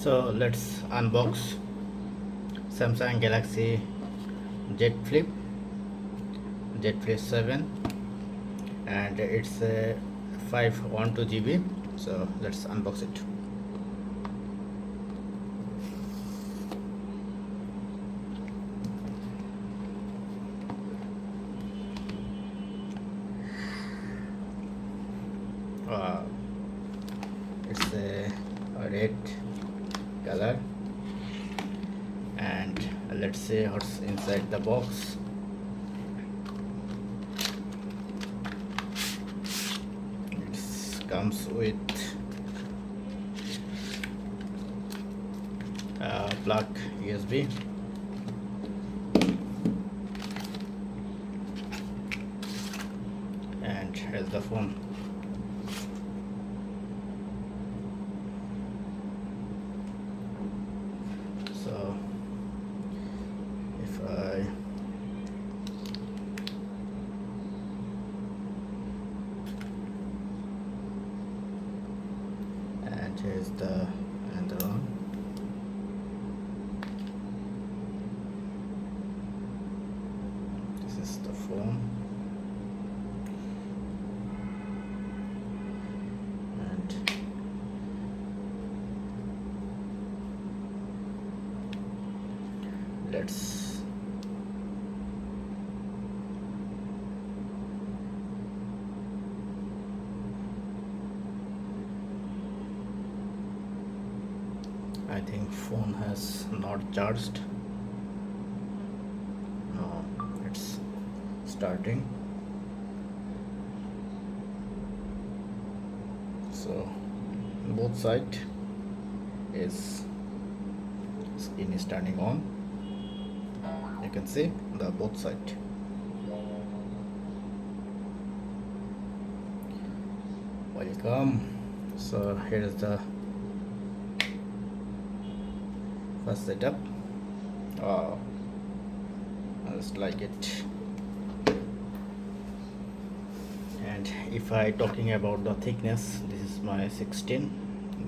So let's unbox Samsung Galaxy Z Flip 7, and it's a 512 GB. So let's unbox it. uh, it's a red color, and let's see what's inside the box. It comes with plug USB, and here's the phone. So if I and here's the another one. This is the phone, and let's I think phone has not charged. No, it's starting. So both side is screen is turning on. You can see the both side. Welcome. So here is the first setup. Oh, I just like it. And if I talking about the thickness, this is my 16.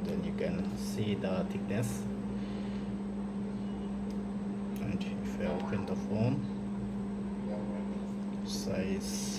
Then you can see the thickness. And if I open the phone, size